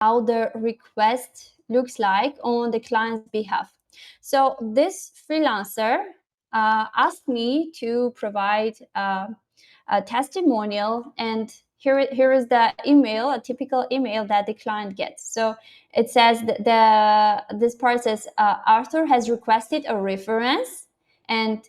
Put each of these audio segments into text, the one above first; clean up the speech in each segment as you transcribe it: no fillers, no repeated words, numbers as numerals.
how the request looks like on the client's behalf. So this freelancer asked me to provide a testimonial, and here is the email, a typical email that the client gets. So it says that this part says Arthur has requested a reference, and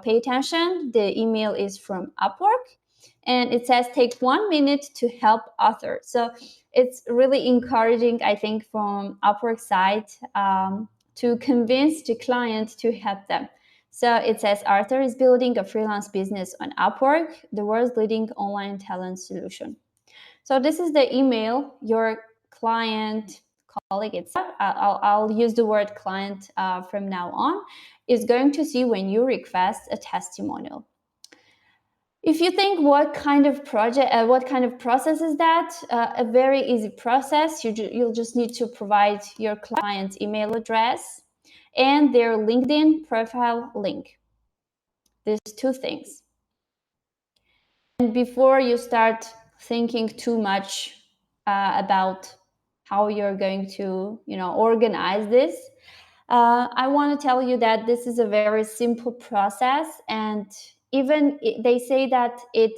pay attention, the email is from Upwork, and it says take 1 minute to help Arthur. So it's really encouraging, I think, from Upwork side to convince the client to help them. So it says Arthur is building a freelance business on Upwork, the world's leading online talent solution. So this is the email your client, colleague, etc. I'll use the word client from now on, is going to see when you request a testimonial. If you think what kind of project, what kind of process is that? A very easy process. You'll just need to provide your client's email address and their LinkedIn profile link. There's two things. And before you start thinking too much about how you're going to, organize this, I want to tell you that this is a very simple process, and even they say that it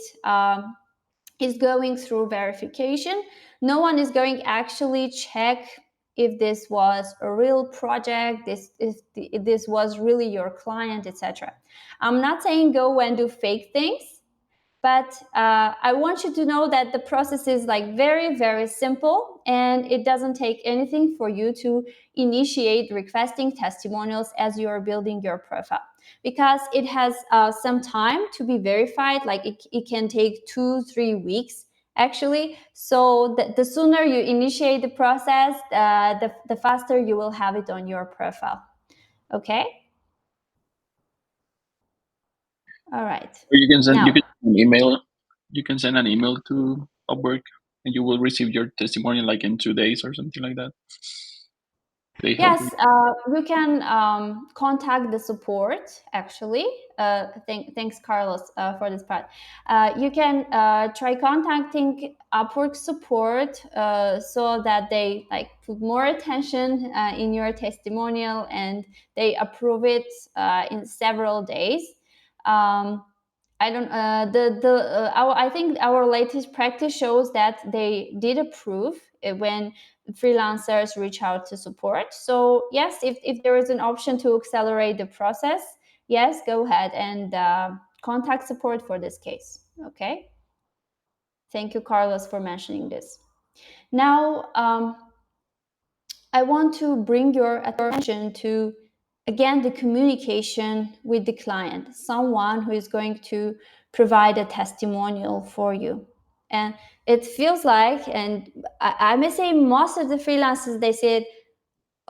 is going through verification. No one is going actually check if this was a real project, if this was really your client, etc. I'm not saying go and do fake things, but I want you to know that the process is like very, very simple, and it doesn't take anything for you to initiate requesting testimonials as you are building your profile, because it has some time to be verified. Like it can take 2-3 weeks actually. So the sooner you initiate the process, the faster you will have it on your profile. Okay. All right. You can send an email. You can send an email to Upwork, and you will receive your testimonial like in 2 days or something like that. Yes, we can contact the support, actually. Thanks, Carlos, for this part. You can try contacting Upwork support so that they put more attention in your testimonial, and they approve it in several days. I think our latest practice shows that they did approve when freelancers reach out to support. So yes, if there is an option to accelerate the process, yes, go ahead and contact support for this case. Okay. Thank you, Carlos, for mentioning this. Now, I want to bring your attention to, again, the communication with the client, someone who is going to provide a testimonial for you. And it feels like, and I may say most of the freelancers, they said,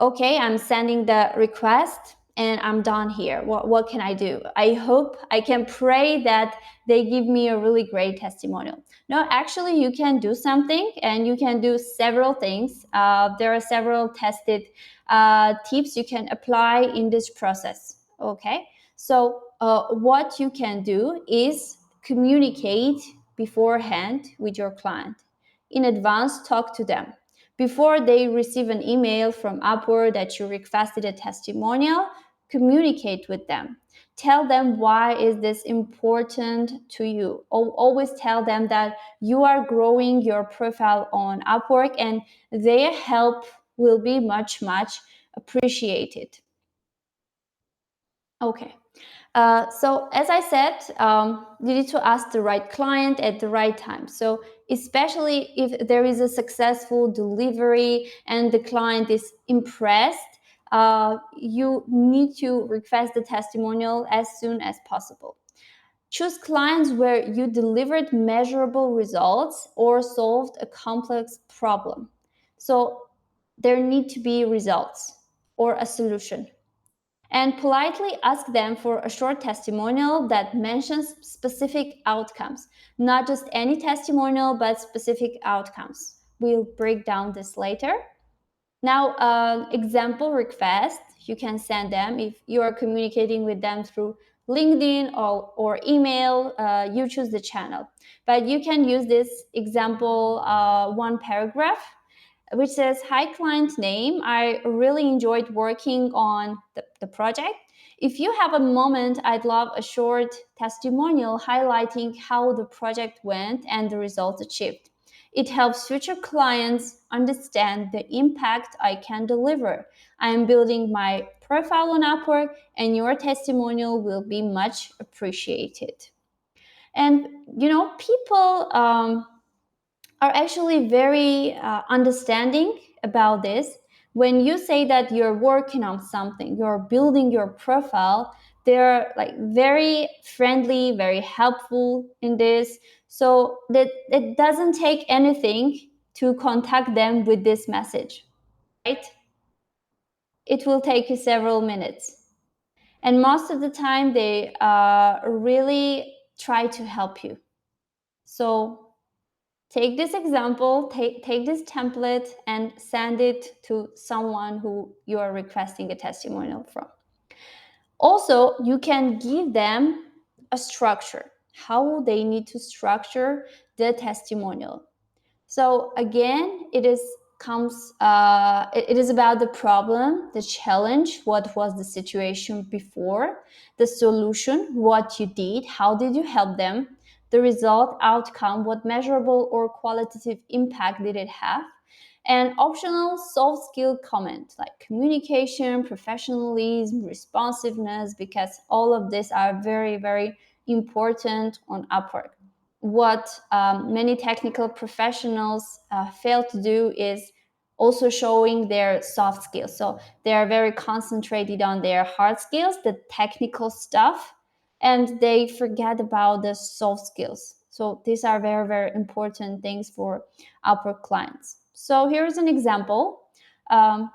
okay, I'm sending the request and I'm done here. What can I do? I hope, I can pray that they give me a really great testimonial. No, actually, you can do something, and you can do several things. There are several tested tips you can apply in this process. Okay, so what you can do is communicate beforehand with your client. In advance, talk to them. Before they receive an email from Upwork that you requested a testimonial, communicate with them. Tell them why is this important to you. Always tell them that you are growing your profile on Upwork, and their help will be much, much appreciated. Okay. So as I said, you need to ask the right client at the right time. So especially if there is a successful delivery and the client is impressed, you need to request the testimonial as soon as possible. Choose clients where you delivered measurable results or solved a complex problem. So there need to be results or a solution. And politely ask them for a short testimonial that mentions specific outcomes, not just any testimonial, but specific outcomes. We'll break down this later. Now, example request, you can send them if you are communicating with them through LinkedIn or email, you choose the channel. But you can use this example one paragraph which says, "Hi, client name. I really enjoyed working on the project. If you have a moment, I'd love a short testimonial highlighting how the project went and the results achieved. It helps future clients understand the impact I can deliver. I am building my profile on Upwork, and your testimonial will be much appreciated." And people are actually very understanding about this. When you say that you're working on something, you're building your profile, they're like very friendly, very helpful in this. So that it doesn't take anything to contact them with this message, right? It will take you several minutes. And most of the time, they really try to help you. So take this example, take this template and send it to someone who you are requesting a testimonial from. Also, you can give them a structure, how they need to structure the testimonial. So again, it is about the problem, the challenge, what was the situation before, the solution, what you did, how did you help them, the result, outcome, what measurable or qualitative impact did it have, and optional soft skill comment like communication, professionalism, responsiveness, because all of these are very, very important on Upwork. What many technical professionals fail to do is also showing their soft skills. So they are very concentrated on their hard skills, the technical stuff, and they forget about the soft skills. So these are very, very important things for our clients. So here's an example. You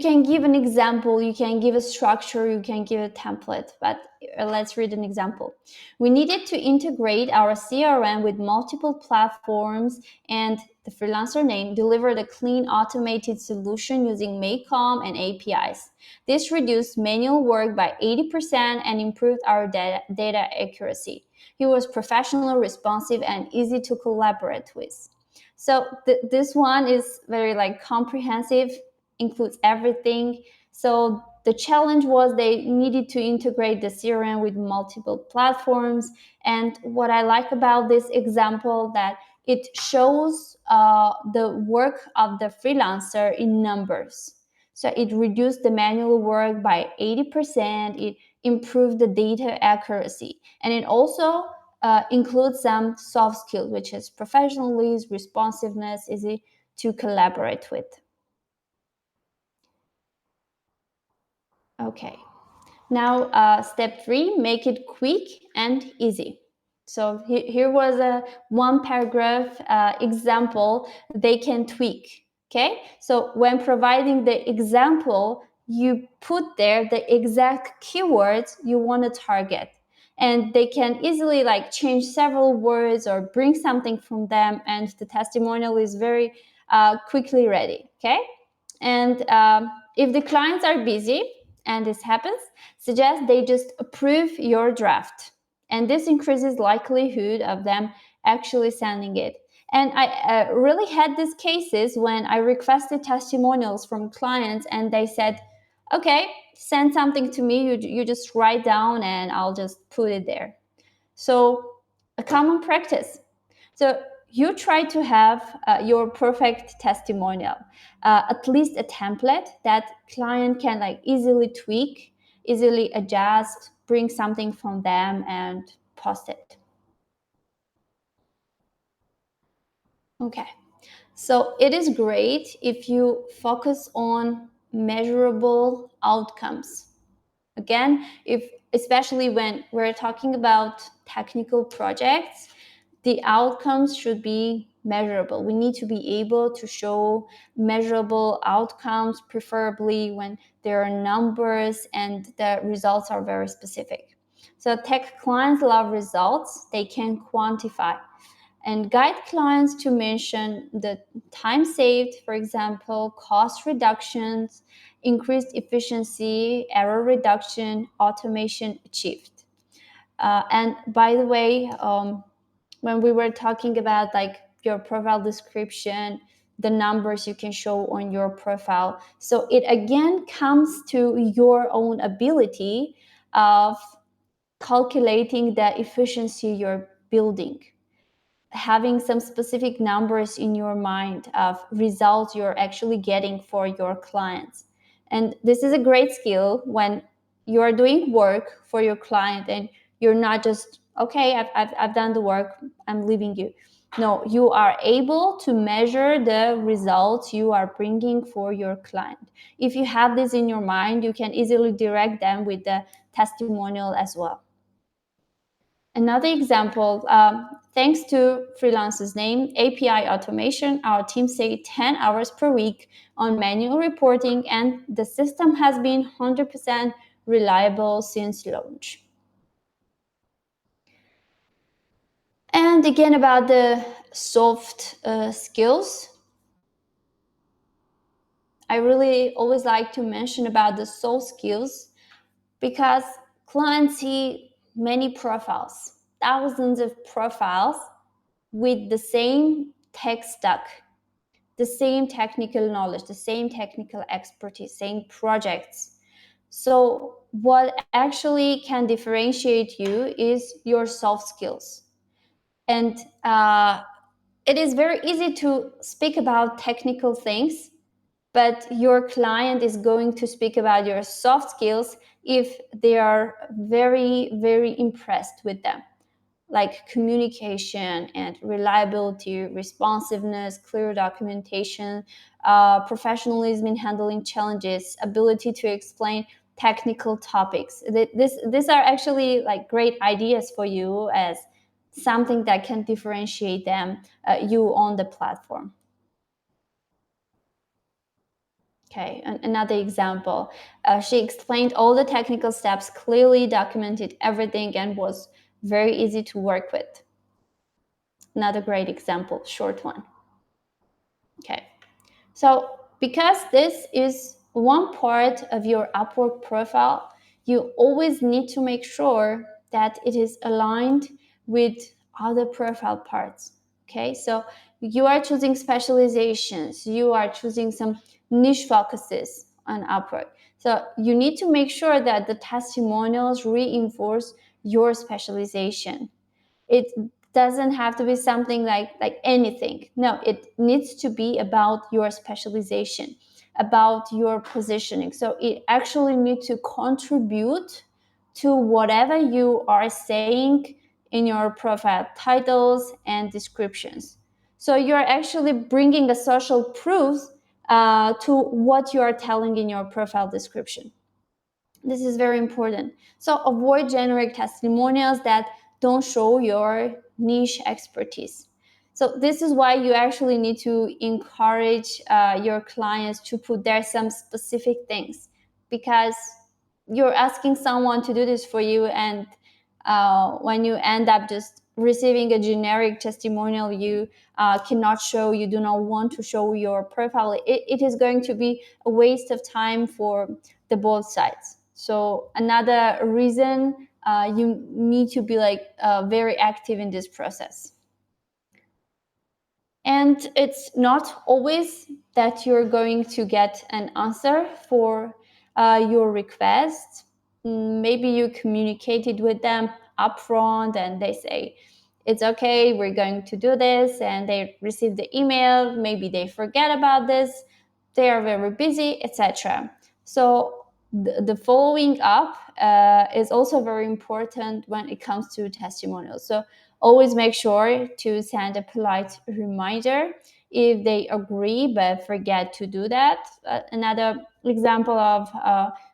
can give an example, you can give a structure, you can give a template, but let's read an example. "We needed to integrate our CRM with multiple platforms, and the freelancer name delivered a clean automated solution using Maycom and APIs. This reduced manual work by 80% and improved our data accuracy. He was professional, responsive, and easy to collaborate with." So this one is very comprehensive, includes everything. So the challenge was they needed to integrate the CRM with multiple platforms. And what I like about this example, that it shows the work of the freelancer in numbers. So it reduced the manual work by 80%. It improved the data accuracy. And it also includes some soft skills, which is professionalism, responsiveness, easy to collaborate with. Okay. Now, step 3, make it quick and easy. So here was a one paragraph example they can tweak. Okay. So when providing the example, you put there the exact keywords you want to target. And they can easily change several words or bring something from them, and the testimonial is very quickly ready. Okay. And if the clients are busy, and this happens, suggest they just approve your draft. And this increases likelihood of them actually sending it. And I really had these cases when I requested testimonials from clients and they said, "Okay, send something to me, you just write down and I'll just put it there." So a common practice. So you try to have your perfect testimonial, at least a template that client can easily tweak, easily adjust, bring something from them and post it. Okay, so it is great if you focus on measurable outcomes. Again, especially when we're talking about technical projects, the outcomes should be measurable. We need to be able to show measurable outcomes, preferably when there are numbers and the results are very specific. So tech clients love results they can quantify, and guide clients to mention the time saved, for example, cost reductions, increased efficiency, error reduction, automation achieved. And by the way, when we were talking about your profile description, the numbers you can show on your profile. So it again comes to your own ability of calculating the efficiency you're building, having some specific numbers in your mind of results you're actually getting for your clients. And this is a great skill when you're doing work for your client and you're not just, okay, I've done the work, I'm leaving you. No, you are able to measure the results you are bringing for your client. If you have this in your mind, you can easily direct them with the testimonial as well. Another example, thanks to freelancer's name, API automation, our team saved 10 hours per week on manual reporting, and the system has been 100% reliable since launch. And again, about the soft skills, I really always like to mention about the soft skills because clients see many profiles, thousands of profiles with the same tech stack, the same technical knowledge, the same technical expertise, same projects. So what actually can differentiate you is your soft skills. And it is very easy to speak about technical things, but your client is going to speak about your soft skills if they are very, very impressed with them, like communication and reliability, responsiveness, clear documentation, professionalism in handling challenges, ability to explain technical topics. These are actually like great ideas for you as something that can differentiate them, you on the platform. Okay, another example. She explained all the technical steps, clearly documented everything, and was very easy to work with. Another great example, short one. Okay, so because this is one part of your Upwork profile, you always need to make sure that it is aligned with other profile parts. Okay, so you are choosing specializations, you are choosing some niche focuses on Upwork. So you need to make sure that the testimonials reinforce your specialization. It doesn't have to be something like anything. No, it needs to be about your specialization, about your positioning. So it actually needs to contribute to whatever you are saying in your profile titles and descriptions. So you're actually bringing a social proof to what you are telling in your profile description. This is very important. So avoid generic testimonials that don't show your niche expertise. So this is why you actually need to encourage your clients to put there some specific things, because you're asking someone to do this for you, and when you end up just receiving a generic testimonial you cannot show, you do not want to show your profile, it is going to be a waste of time for the both sides. So another reason you need to be very active in this process. And it's not always that you're going to get an answer for your request. Maybe you communicated with them upfront and they say, it's okay, we're going to do this. And they receive the email, maybe they forget about this, they are very busy, etc. So the following up is also very important when it comes to testimonials. So always make sure to send a polite reminder if they agree but forget to do that. Another example of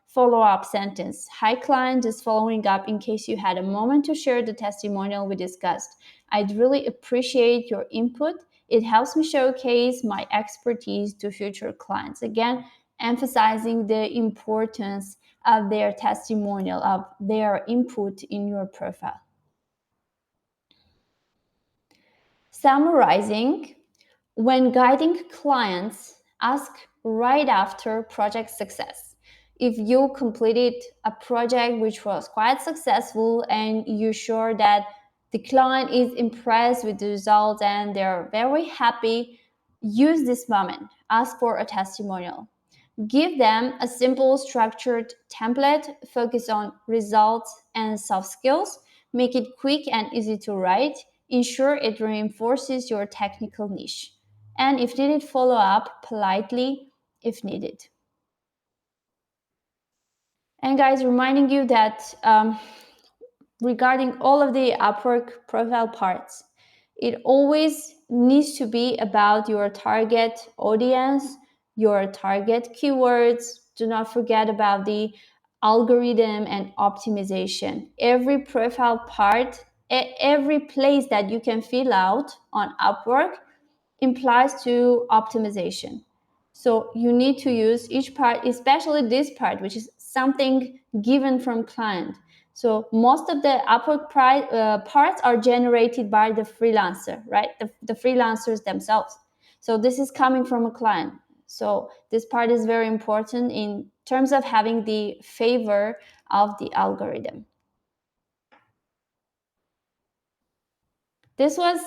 follow-up sentence. Hi client, just following up in case you had a moment to share the testimonial we discussed. I'd really appreciate your input. It helps me showcase my expertise to future clients. Again, emphasizing the importance of their testimonial, of their input in your profile. Summarizing, when guiding clients, ask right after project success. If you completed a project which was quite successful and you're sure that the client is impressed with the results and they're very happy, use this moment. Ask for a testimonial. Give them a simple, structured template, focus on results and soft skills, make it quick and easy to write, ensure it reinforces your technical niche. And if needed, follow up politely if needed. And guys, reminding you that regarding all of the Upwork profile parts, it always needs to be about your target audience, your target keywords. Do not forget about the algorithm and optimization. Every profile part, every place that you can fill out on Upwork implies to optimization. So you need to use each part, especially this part, which is something given from client. So most of the Upwork parts are generated by the freelancer, right? The freelancers themselves. So this is coming from a client. So this part is very important in terms of having the favor of the algorithm. This was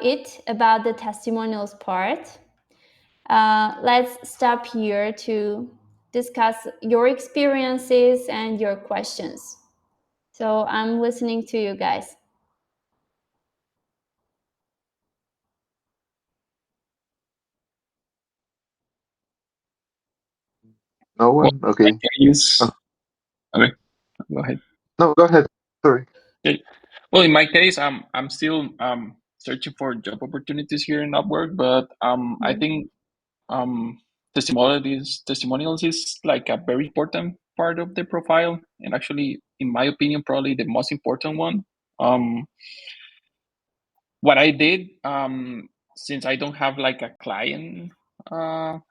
it about the testimonials part. Let's stop here to discuss your experiences and your questions. So I'm listening to you guys. No one? Okay. Case, Oh, okay, go ahead. no, go ahead. Sorry. Okay. Well, in my case, I'm still searching for job opportunities here in Upwork, but I think um testimonials is like a very important part of the profile, and actually, in my opinion, probably the most important one. Um, what I did, since I don't have like a client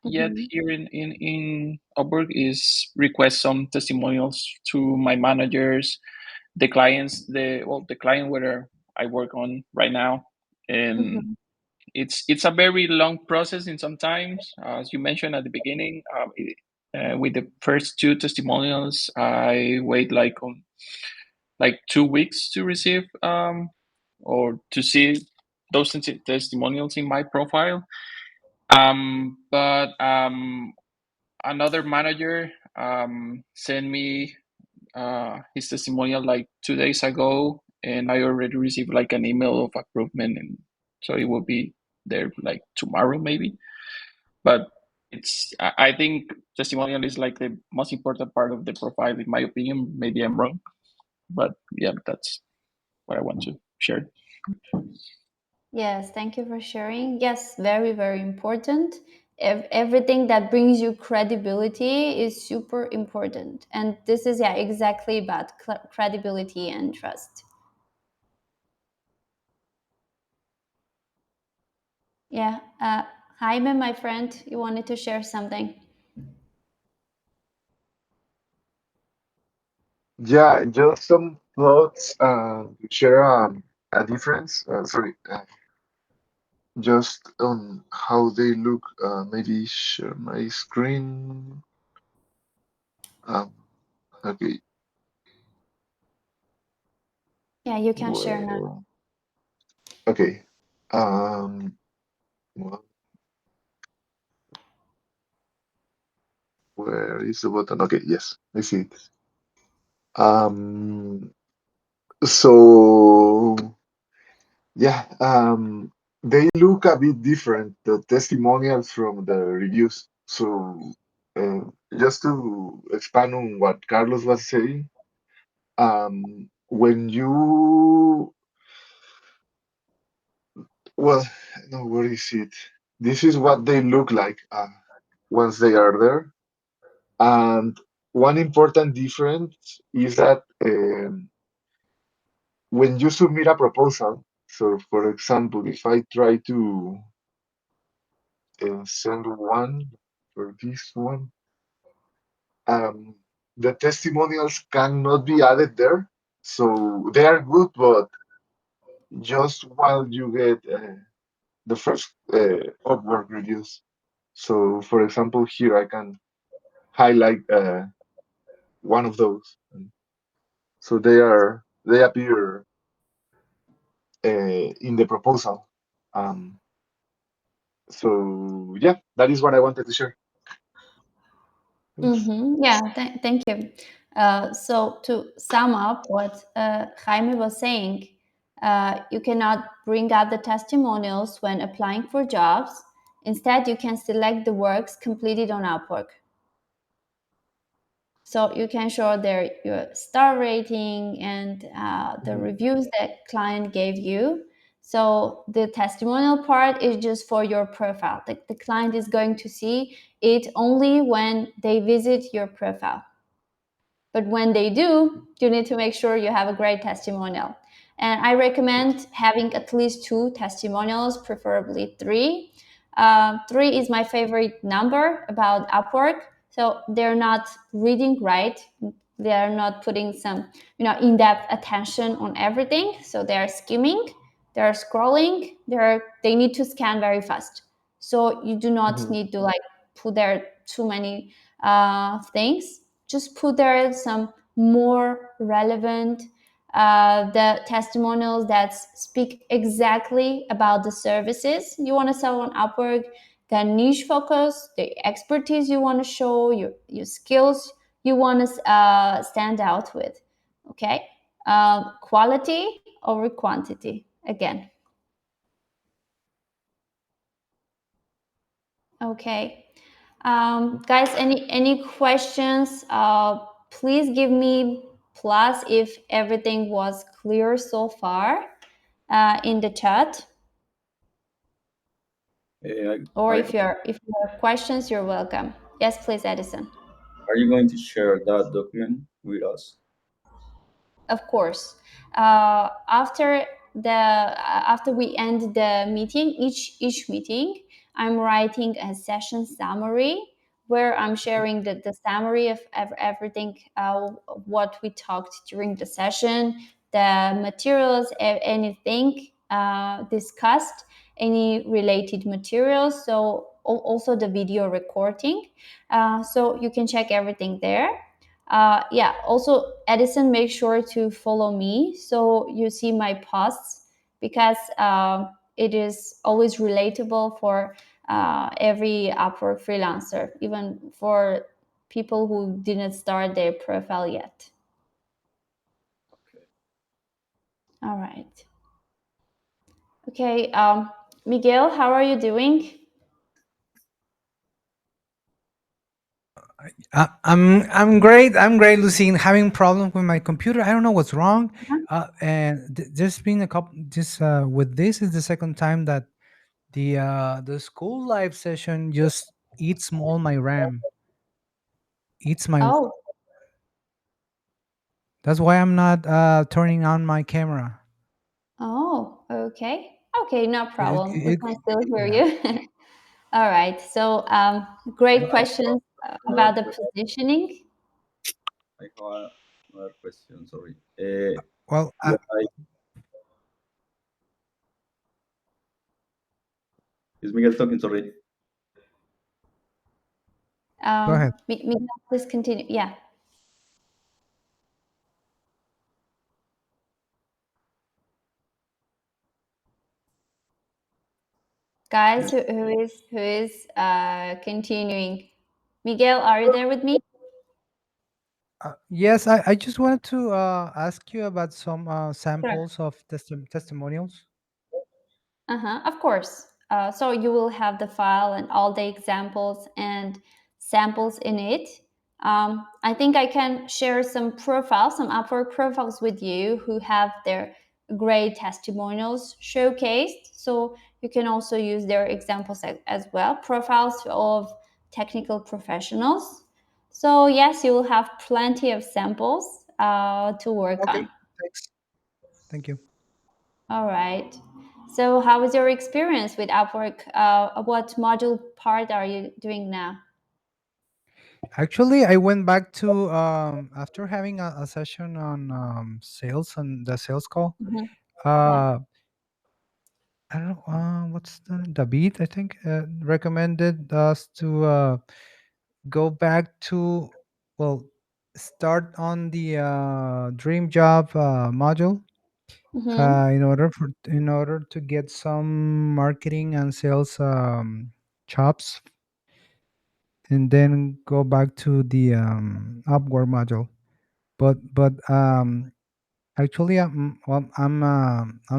yet here in Upwork, is request some testimonials to my managers, the clients, the client where I work on right now, and it's a very long process. And sometimes, as you mentioned at the beginning, with the first two testimonials, I wait like 2 weeks to receive or to see those testimonials in my profile. But another manager sent me his testimonial like 2 days ago, and I already received like an email of approval, and so it will be there like tomorrow maybe. But I think testimonial is like the most important part of the profile, in my opinion. Maybe I'm wrong, but yeah, that's what I want to share. Yes, thank you for sharing. Yes, very, very important. Everything that brings you credibility is super important. And this is, yeah, exactly about credibility and trust. Yeah. Jaime, my friend, you wanted to share something. Yeah, just some thoughts to share a difference. Sorry, just on how they look. Maybe share my screen. Um, okay. Yeah, you can share now. Well, okay. Um, well, where is the button? Okay, yes, I see it. Um, so yeah, they look a bit different, the testimonials from the reviews. So uh, just to expand on what Carlos was saying, when you, well, no, where is it? This is what they look like once they are there. And one important difference is that when you submit a proposal, so for example, if I try to send one for this one, um, the testimonials cannot be added there. So they are good, but just while you get the first Upwork reviews. So for example, here I can highlight one of those. So they appear in the proposal. Um, so yeah, that is what I wanted to share. Thanks. Yeah, thank you. So to sum up what Jaime was saying, you cannot bring up the testimonials when applying for jobs. Instead, you can select the works completed on Upwork. So you can show your star rating and the reviews that client gave you. So the testimonial part is just for your profile. The client is going to see it only when they visit your profile. But when they do, you need to make sure you have a great testimonial. And I recommend having at least 2 testimonials, preferably 3. 3 is my favorite number about Upwork. So they're not reading right. They're not putting some, in-depth attention on everything. So they're skimming, they're scrolling, they need to scan very fast. So you do not need to put there too many things. Just put there some more relevant the testimonials that speak exactly about the services you want to sell on Upwork, the niche focus, the expertise you want to show, your skills you want to stand out with. Okay, quality over quantity again. Okay. Guys, any questions? Please give me plus if everything was clear so far in the chat. Or if you have questions, you're welcome. Yes, please, Edison. Are you going to share that document with us? Of course. After we end the meeting, each meeting, I'm writing a session summary where I'm sharing the summary of everything, what we talked during the session, the materials, anything discussed, any related materials. So also the video recording. So you can check everything there. Yeah, also Edison, make sure to follow me so you see my posts, because it is always relatable for every Upwork freelancer, even for people who didn't start their profile yet. Okay. All right. Okay, Miguel, how are you doing? I'm great. I'm great, Lucine. Having problems with my computer. I don't know what's wrong. And there's been a couple. This with this is the second time that the school live session just eats all my RAM. Eats my. Oh, That's why I'm not turning on my camera. okay. Okay, no problem. We It, can still hear yeah. you. All right. So, great I have questions another about the positioning. I have another question. Sorry. Well, Why is Miguel talking? Sorry. go ahead. Miguel, please continue. Yeah. Guys, who is continuing? Miguel, are you there with me? Yes, I just wanted to ask you about some Sure. samples of testimonials. Of course. So you will have the file and all the examples and samples in it. I think I can share some profiles, some Upwork profiles with you who have their great testimonials showcased. So you can also use their examples as well, profiles of technical professionals. So yes, you will have plenty of samples to work Okay, on. thanks. Thank you. All right. So how was your experience with Upwork? What module part are you doing now? Actually, I went back to after having a session on sales on the sales call. Yeah. I don't know what's the beat. I think recommended us to go back to well start on the dream job module Mm-hmm. in order to get some marketing and sales chops, and then go back to the Upwork module. But actually, I'm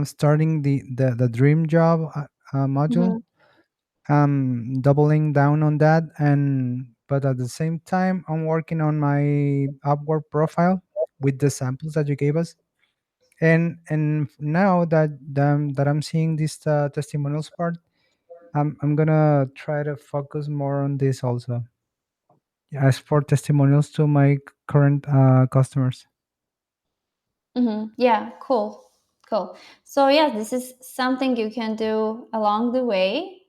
starting the dream job module. Mm-hmm. I'm doubling down on that, and but at the same time, I'm working on my Upwork profile with the samples that you gave us. And now that I'm seeing this testimonials part, I'm gonna try to focus more on this also. As for testimonials to my current customers. Mm-hmm. Yeah, cool. Cool. So, yeah, this is something you can do along the way.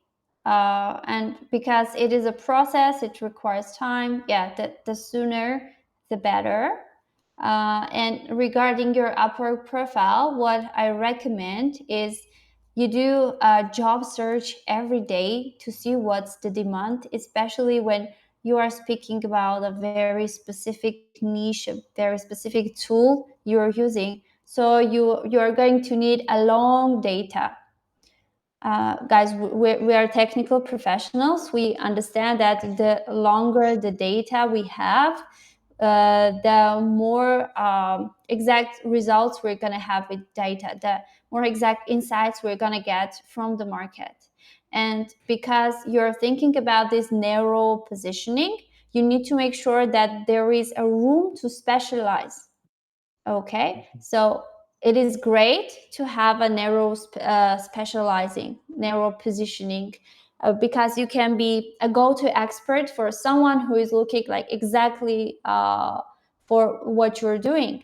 And because it is a process, it requires time. Yeah, the sooner, the better. And regarding your Upwork profile, what I recommend is you do a job search every day to see what's the demand, especially when you are speaking about a very specific niche, a very specific tool you're using. So you are going to need a long data. Guys, we are technical professionals. We understand that the longer the data we have, the more exact results we're going to have with data, the more exact insights we're going to get from the market. And because you're thinking about this narrow positioning, you need to make sure that there is a room to specialize. Okay, so it is great to have a narrow specializing, narrow positioning, because you can be a go-to expert for someone who is looking like exactly for what you're doing.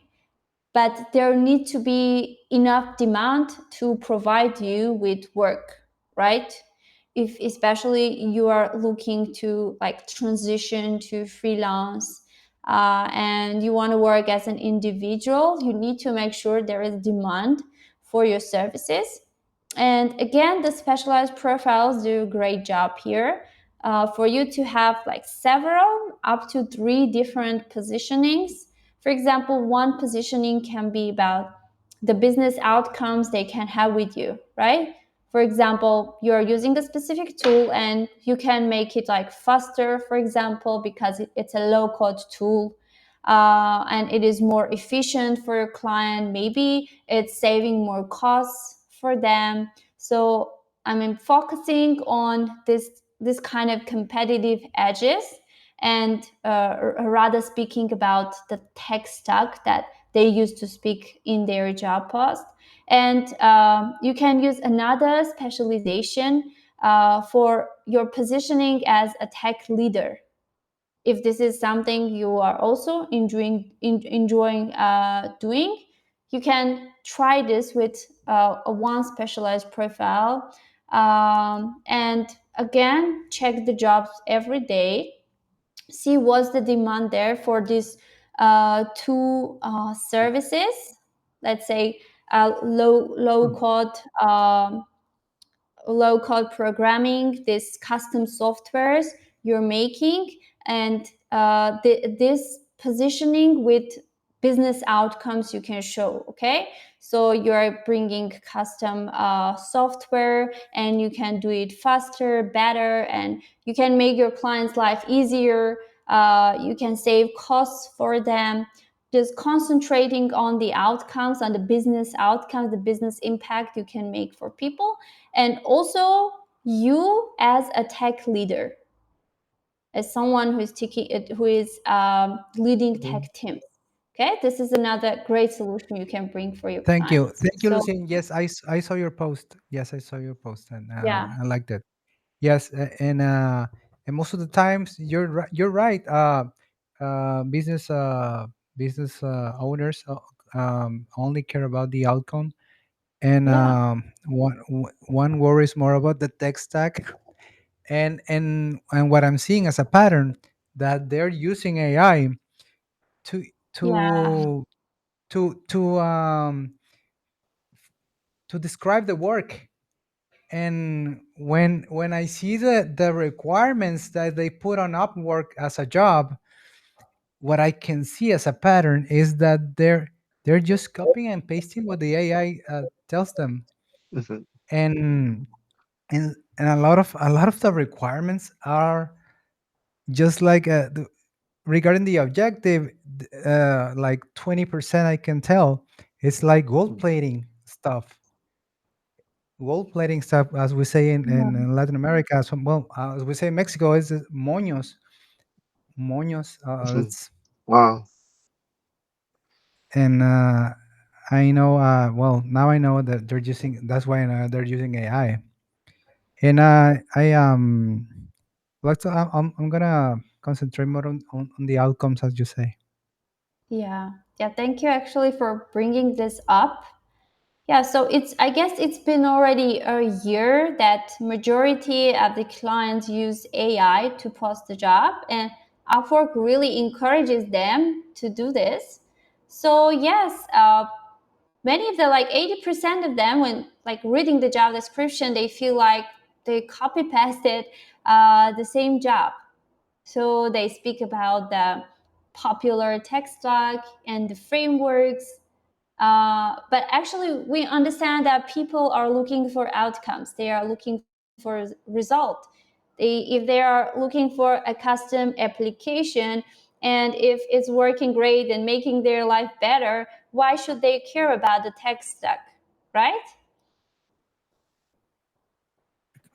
But there need to be enough demand to provide you with work, right? If especially you are looking to like transition to freelance, and you want to work as an individual, you need to make sure there is demand for your services. And again, the specialized profiles do a great job here, for you to have like several, up to 3 different positionings. For example, one positioning can be about the business outcomes they can have with you, right? For example, you're using a specific tool and you can make it like faster, for example, because it's a low code tool, and it is more efficient for your client. Maybe it's saving more costs for them. So I mean, focusing on this kind of competitive edges, and rather speaking about the tech stack that they used to speak in their job post. And you can use another specialization for your positioning as a tech leader. If this is something you are also enjoying doing, you can try this with a one specialized profile, and again, check the jobs every day, see what's the demand there for these two services. Let's say low code programming, this custom softwares you're making, and this positioning with business outcomes you can show. Okay, so you're bringing custom software, and you can do it faster, better, and you can make your clients' life easier. You can save costs for them. Just concentrating on the outcomes, on the business outcomes, the business impact you can make for people, and also you as a tech leader, as someone who is leading tech teams. Okay, this is another great solution you can bring for your clients. Thank you, So Lucien. Yes, I saw your post. Yes, I saw your post, and yeah, I liked it. Yes, and most of the times you're right. Business owners only care about the outcome, and yeah, one worries more about the tech stack. And what I'm seeing as a pattern, that they're using AI to yeah, to to to um to describe the work. And when I see the requirements that they put on Upwork as a job, what I can see as a pattern is that They're just copying and pasting what the AI tells them, Mhm. and a lot of the requirements are just like regarding the objective, like 20% I can tell it's like gold plating stuff. Gold plating stuff, as we say in Latin America. So, well, as we say in Mexico, is moños. Moños. Mhm. It's Wow. and I know. Well, now I know that they're using. That's why they're using AI. And I like to. I'm gonna concentrate more on the outcomes, as you say. Yeah. Thank you actually for bringing this up. Yeah, so I guess it's been already a year that majority of the clients use AI to post the job, and Upwork really encourages them to do this. So yes, many of the, like 80% of them, when like reading the job description, they feel like they copy pasted the same job. So they speak about the popular tech stack and the frameworks, but actually we understand that people are looking for outcomes. They are looking for result. If they are looking for a custom application, and if it's working great and making their life better, why should they care about the tech stack, right?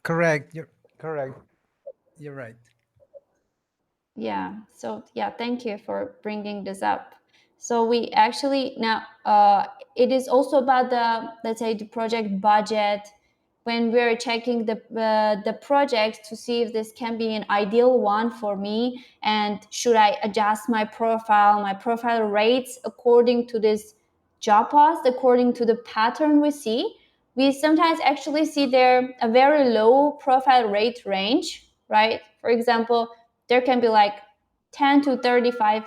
Correct. You're correct. You're right. Yeah, so yeah, thank you for bringing this up. So we actually now, it is also about the, let's say, the project budget. When we're checking the project to see if this can be an ideal one for me, and should I adjust my profile rates according to this job post, according to the pattern we see. We sometimes actually see there a very low profile rate range, right? For example, there can be like 10 to 35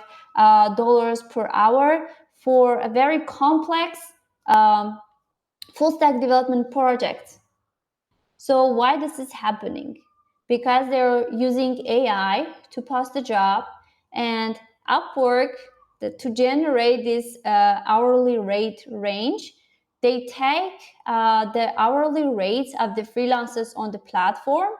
dollars per hour for a very complex full stack development project. So why this is happening? Because they're using AI to post the job, and Upwork, to generate this hourly rate range, they take the hourly rates of the freelancers on the platform,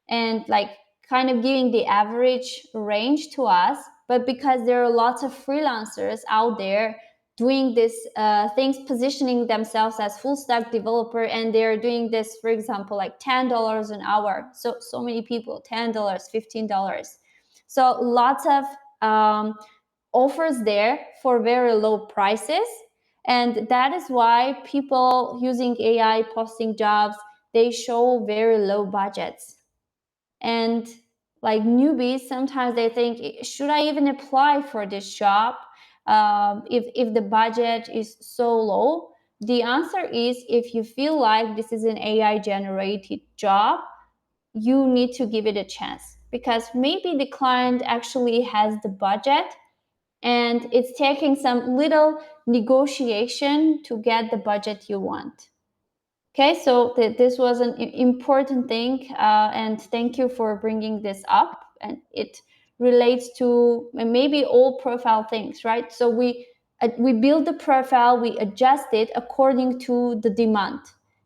and like kind of giving the average range to us. But because there are lots of freelancers out there doing this things, positioning themselves as full stack developer, and they're doing this, for example, like $10 an hour. So many people, $10, $15. So lots of offers there for very low prices. And that is why people using AI posting jobs, they show very low budgets. And like newbies, sometimes they think, should I even apply for this job if the budget is so low? The answer is, if you feel like this is an AI generated job, you need to give it a chance, because maybe the client actually has the budget, and it's taking some little negotiation to get the budget you want. Okay, so this was an important thing, and thank you for bringing this up. And it relates to maybe all profile things, right? So we build the profile, we adjust it according to the demand.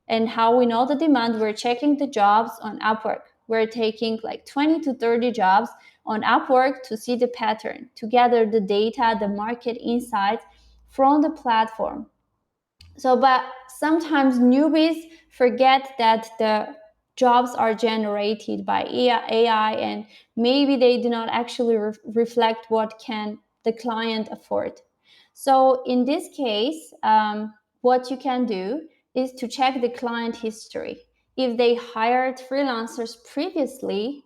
And how we know the demand? We're checking the jobs on Upwork. We're taking like 20 to 30 jobs on Upwork to see the pattern, to gather the data, the market insights from the platform. So, but sometimes newbies forget that the jobs are generated by AI, and maybe they do not actually reflect what can the client afford. So in this case, what you can do is to check the client history. If they hired freelancers previously,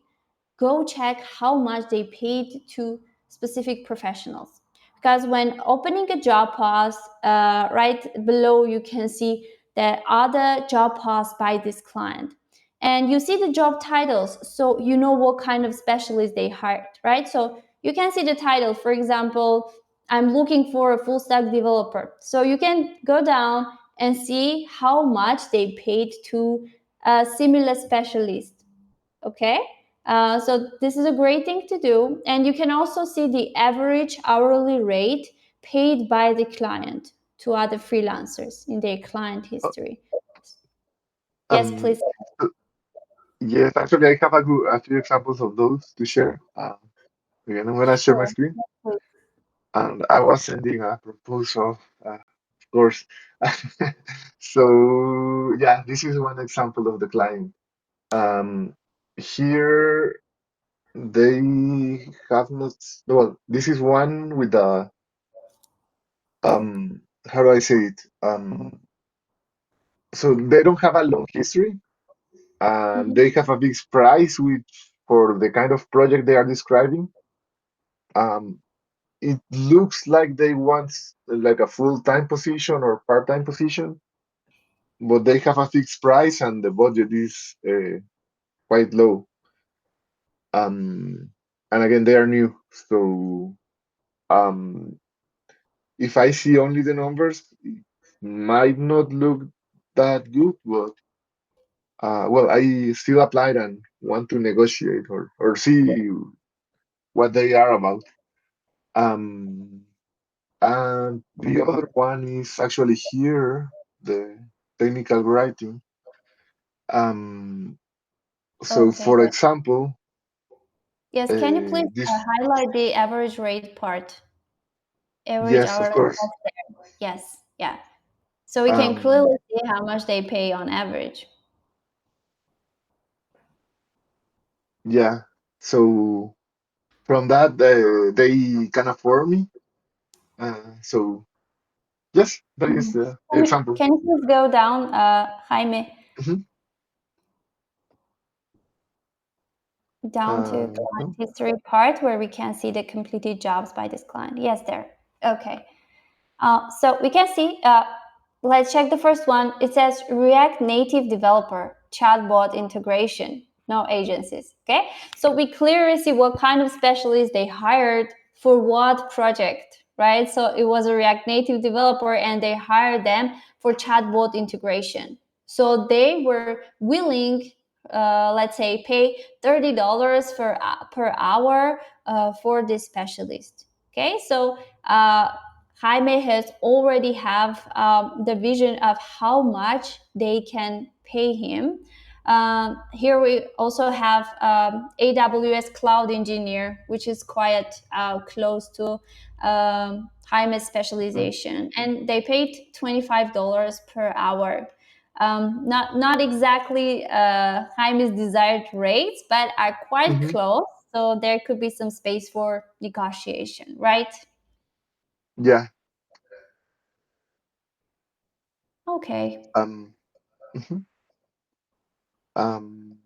go check how much they paid to specific professionals. Because when opening a job post, right below you can see the other job posts by this client. And you see the job titles, so you know what kind of specialist they hired, right? So you can see the title. For example, I'm looking for a full stack developer. So you can go down and see how much they paid to a similar specialist. Okay, so this is a great thing to do. And you can also see the average hourly rate paid by the client. to other freelancers in their client history. Yes, please. Yes, actually, I have a few examples of those to share. Again, I'm gonna share my Sure. screen, and I was sending a proposal, of course. So yeah, this is one example of the client. Here they have not. Well, this is one with the how do I say it? So they don't have a long history, and they have a fixed price, which for the kind of project they are describing. Um, it looks like they want like a full-time position or part-time position, but they have a fixed price and the budget is quite low. And again, they are new, so um, if I see only the numbers, it might not look that good, but well, I still applied and want to negotiate or see what they are about. Um, And the other one is actually here, the technical writing. Um, so Okay. for example, Yes, can you please this, highlight the average rate part? Average yes, of hourly course. cost there. Yes, yeah. So we can Um, clearly see how much they pay on average. yeah. So from that, they can afford me. So yes, that is the example. Can you please go down, Jaime, Mhm. down to client history part where we can see the completed jobs by this client? Yes, there. Okay. So we can see, let's check the first one. It says React Native developer, chatbot integration, no agencies. Okay. So we clearly see what kind of specialists they hired for what project, right? So it was a React Native developer and they hired them for chatbot integration. So they were willing, let's say, pay $30 per hour for this specialist. Okay. So, Jaime has already have the vision of how much they can pay him. Here we also have AWS cloud engineer, which is quite close to Jaime's specialization, and they paid $25 per hour. Not exactly Jaime's desired rates, but are quite Mhm. close. So there could be some space for negotiation, right? Yeah. Okay. Mhm. Um,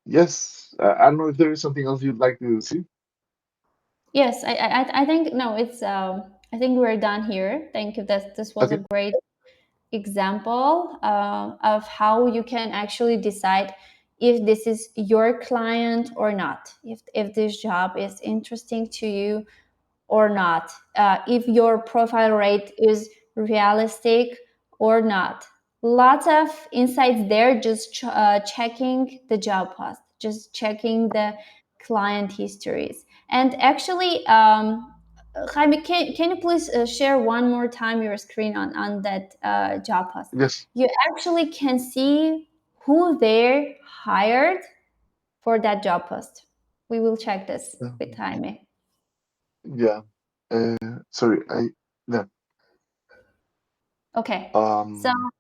yes. I don't know if there is something else you'd like to see. Yes, I think no, it's I think we're done here. Thank you. This was a Okay. great example of how you can actually decide if this is your client or not. If this job is interesting to you or not, if your profile rate is realistic or not. Lots of insights there, just checking the job post, just checking the client histories. And actually, Jaime, can you please share one more time your screen on that job post? Yes. You actually can see who they hired for that job post. We will check this with Jaime. Yeah. Sorry. Yeah. Okay, so Um.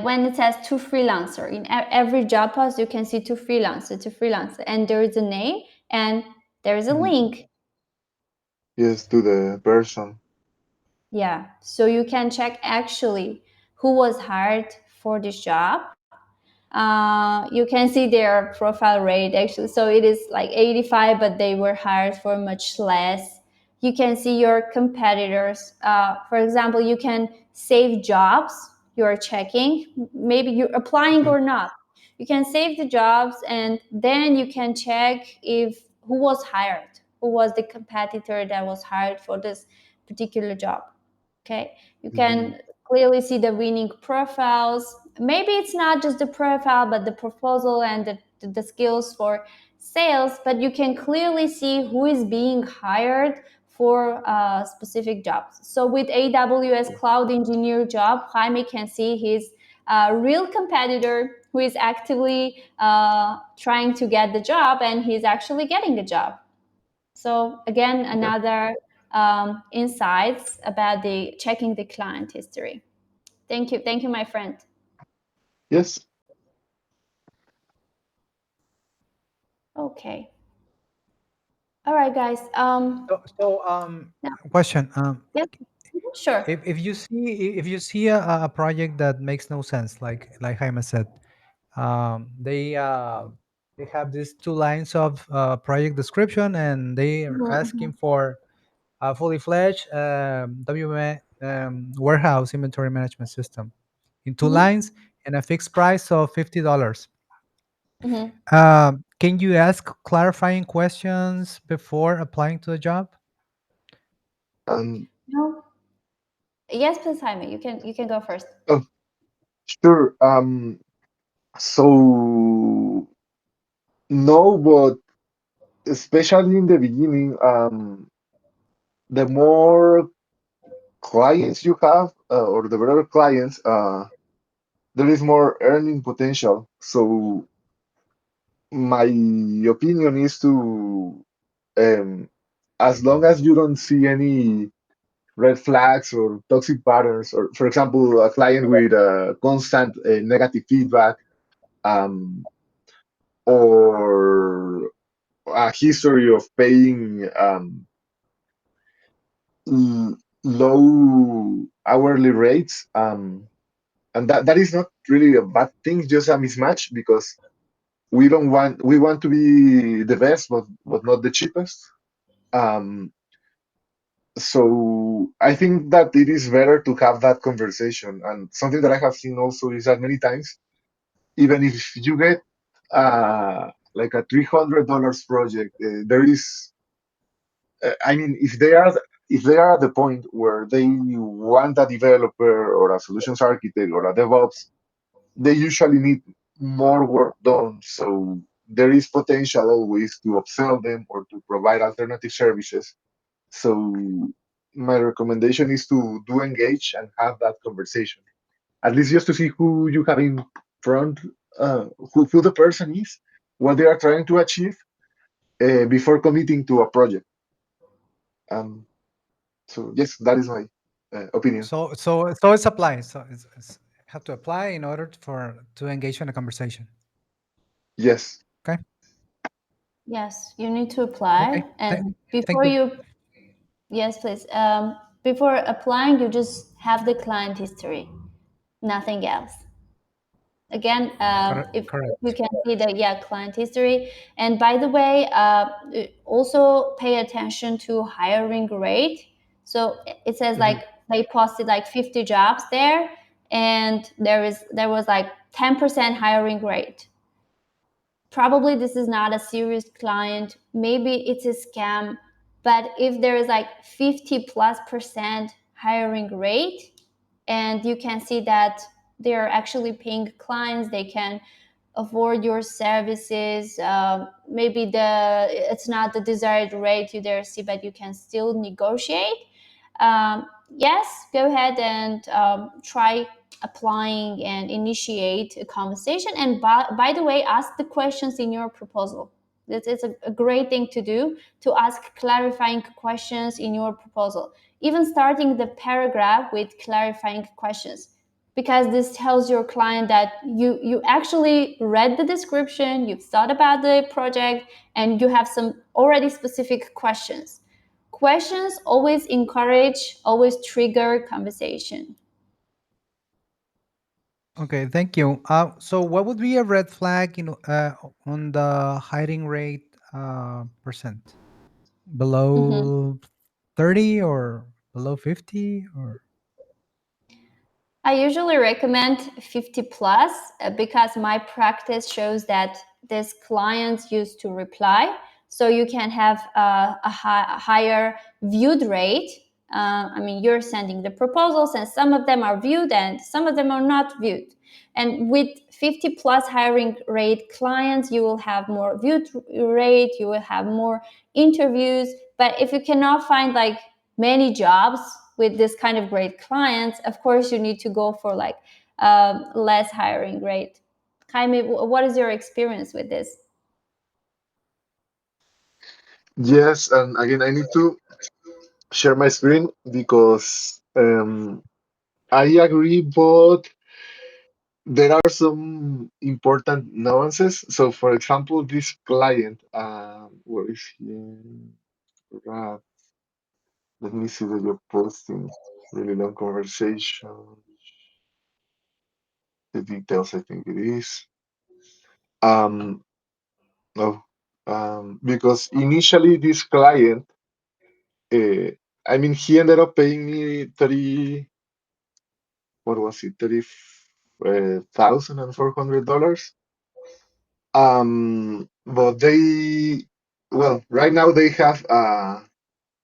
when it says to freelancer, in every job post, you can see to freelancer, and there is a name and there is a Mhm. link. Yes, to the person. Yeah, so you can check actually who was hired for this job. You can see their profile rate actually. So it is like 85, but they were hired for much less. You can see your competitors. For example, you can save jobs you're checking. Maybe you're applying or not. You can save the jobs and then you can check if who was hired, who was the competitor that was hired for this particular job. Okay, you Mhm. can clearly see the winning profiles. Maybe it's not just the profile, but the proposal and the skills for sales, but you can clearly see who is being hired for specific jobs. So with AWS Cloud Engineer job, Jaime can see his real competitor who is actively trying to get the job, and he's actually getting the job. So again, another insights about the checking the client history. Thank you, my friend. Yes. Okay. All right, guys. Question. Yes, sure. If you see a project that makes no sense, like Jaime said, they have these 2 lines of project description, and they are asking for a fully fledged warehouse inventory management system in 2 lines and a fixed price of $50. Can you ask clarifying questions before applying to the job? No. Yes, please, Jaime. You can go first. Oh, sure. So no, but especially in the beginning, the more clients you have, or the better clients, there is more earning potential. So my opinion is to, as long as you don't see any red flags or toxic patterns, or for example, a client with constant negative feedback, um, or a history of paying low hourly rates, and that is not really a bad thing, just a mismatch, because we want to be the best, but not the cheapest. So I think that it is better to have that conversation. And something that I have seen also is that many times, even if you get like a $300 project, there is, I mean, if they are at the point where they want a developer or a solutions architect or a DevOps, they usually need more work done. So there is potential always to upsell them or to provide alternative services. So my recommendation is to do engage and have that conversation, at least just to see who you have in front, who the person is, what they are trying to achieve, before committing to a project. So yes, that is my opinion. So it's applying. So it's have to apply in order to engage in a conversation. Yes. Okay. Yes, you need to apply, Okay. and Thank before you. yes, please. Before applying, you just have the client history, nothing else. Again, if Correct. you can see the client history, and by the way, also pay attention to hiring rate. So it says like they posted like 50 jobs there, and there was like 10% hiring rate. Probably this is not a serious client. Maybe it's a scam. But if there is like 50+% hiring rate, and you can see that they're actually paying clients, they can afford your services. Maybe it's not the desired rate you there see, but you can still negotiate. Yes, go ahead and try applying and initiate a conversation. And by the way, ask the questions in your proposal. It's a great thing to do, to ask clarifying questions in your proposal. Even starting the paragraph with clarifying questions, because this tells your client that you actually read the description, you've thought about the project, and you have some already specific questions. Questions always encourage, always trigger conversation. Okay, thank you. So what would be a red flag, on the hiring rate percent? Below 30 or below 50 or? I usually recommend 50 plus because my practice shows that these clients used to reply. So you can have a higher viewed rate I mean, you're sending the proposals, and some of them are viewed and some of them are not viewed. And with 50 plus hiring rate clients, you will have more viewed rate, you will have more interviews. But if you cannot find like many jobs with this kind of great clients, of course you need to go for like less hiring rate. Jaime, what is your experience with this? Yes, and again, I need to share my screen because I agree, but there are some important nuances. So, for example, this client, where is he? Right. Let me see that you're posting. Really long conversation. The details, I think it is. Um, no, because initially this client, uh, I mean, he ended up paying me 30, what was it, $30,400. But well, right now they have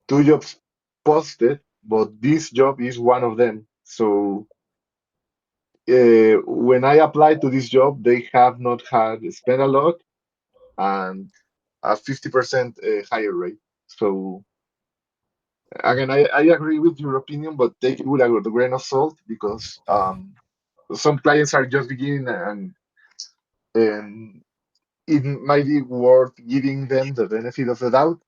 two jobs posted, but this job is one of them. So when I applied to this job, they have not had spent a lot and a 50% higher rate. So again, I agree with your opinion, but take it with a grain of salt because some clients are just beginning and it might be worth giving them the benefit of the doubt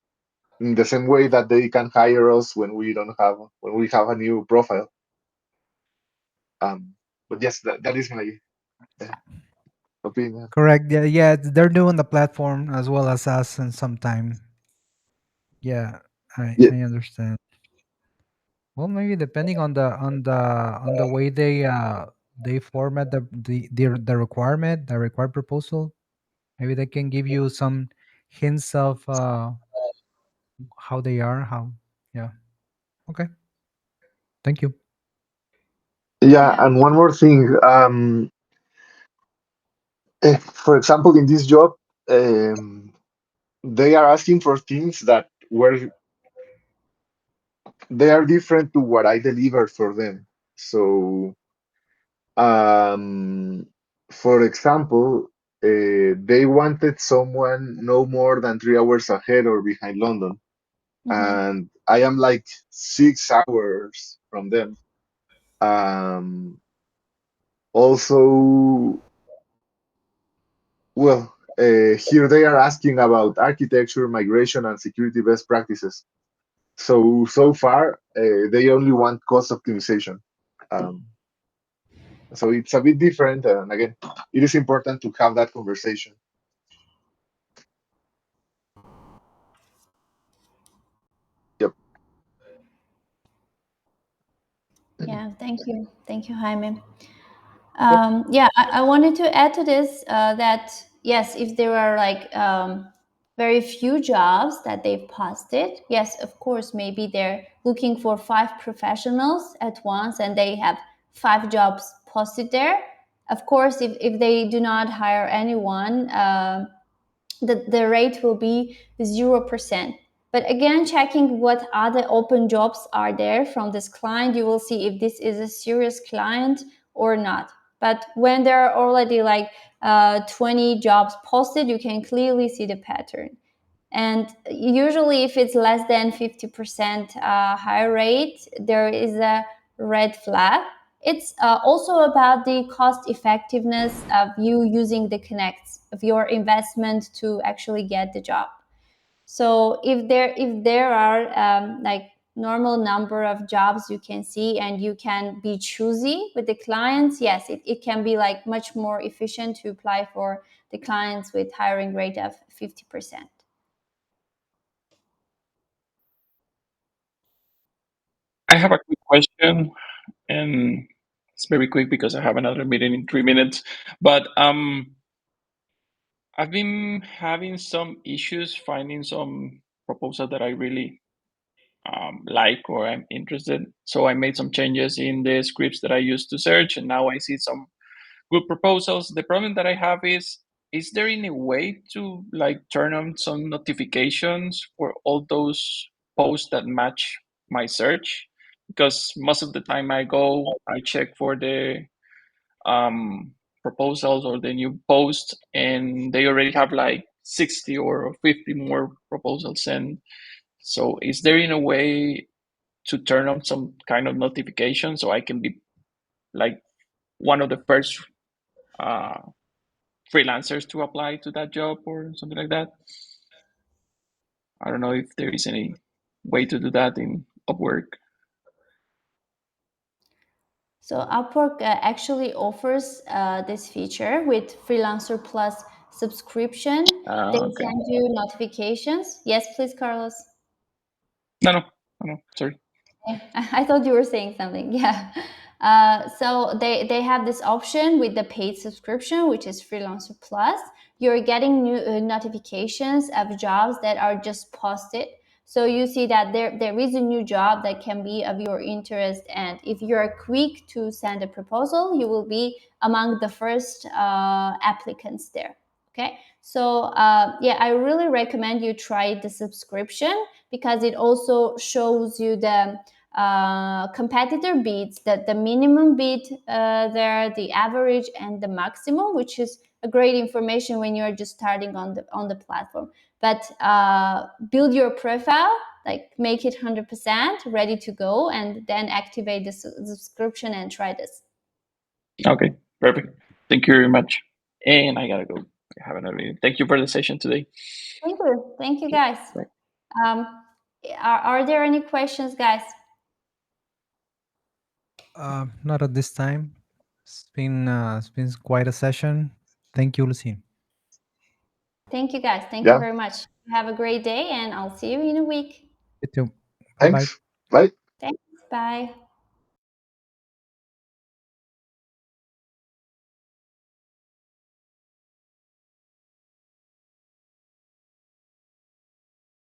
in the same way that they can hire us when we have a new profile. But yes, that is my uh, opinion. Correct. Yeah, yeah. They're doing the platform as well as us in some time. Yeah, Yeah, I understand. Well, maybe depending on the way they format the requirement, the required proposal, maybe they can give you some hints of how they are. How, yeah. Okay. Thank you. yeah, Yeah. and one more thing. For example, in this job, um, they are asking for things that were they are different to what I delivered for them. So, um, for example, they wanted someone no more than 3 hours ahead or behind London, Mm-hmm. and I am like 6 hours from them. Um, Also, well, here they are asking about architecture, migration, and security best practices. So far, they only want cost optimization. Um, so it's a bit different, and again, it is important to have that conversation. Yep. Yeah, thank you, Jaime. Yep. Yeah, I wanted to add to this that yes, if there are like very few jobs that they've posted, yes, of course, maybe they're looking for 5 professionals at once and they have 5 jobs posted there. Of course, if they do not hire anyone, the rate will be 0%. But again, checking what other open jobs are there from this client, you will see if this is a serious client or not. But when there are already like 20 jobs posted, you can clearly see the pattern. And usually, if it's less than 50% higher rate, there is a red flag. It's also about the cost effectiveness of you using the connects of your investment to actually get the job. So if there are like normal number of jobs you can see and you can be choosy with the clients, yes, it can be like much more efficient to apply for the clients with hiring rate of 50%. I have a quick question, and it's very quick because I have another meeting in 3 minutes. But I've been having some issues finding some proposal that I really like or I'm interested. So I made some changes in the scripts that I used to search, and now I see some good proposals. The problem that I have is there any way to like turn on some notifications for all those posts that match my search? because most of the time I check for the proposals or the new post, and they already have like 60 or 50 more proposals. And so is there in a way to turn on some kind of notification so I can be like one of the first freelancers to apply to that job or something like that? I don't know if there is any way to do that in Upwork. So Upwork actually offers this feature with Freelancer Plus subscription. They Okay. send you notifications. Yes, please, Carlos. No, sorry. I thought you were saying something. Yeah. So they have this option with the paid subscription, which is Freelancer Plus. You're getting new notifications of jobs that are just posted. So you see that there is a new job that can be of your interest, and if you're quick to send a proposal, you will be among the first applicants there. Okay, so yeah, I really recommend you try the subscription because it also shows you the competitor bids, that the minimum bid there, the average, and the maximum, which is a great information when you're just starting on the platform. But build your profile, like make it 100% ready to go, and then activate the subscription and try this. Okay, perfect. Thank you very much. And I gotta go. I have another meeting. Thank you for the session today. Thank you guys. Bye. Are there any questions, guys? Not at this time. It's been quite a session. Thank you, Lucy. Thank you, guys. Thank you very much. Have a great day, and I'll see you in a week. You too. Bye-bye. Thanks. Bye. Thanks. Bye.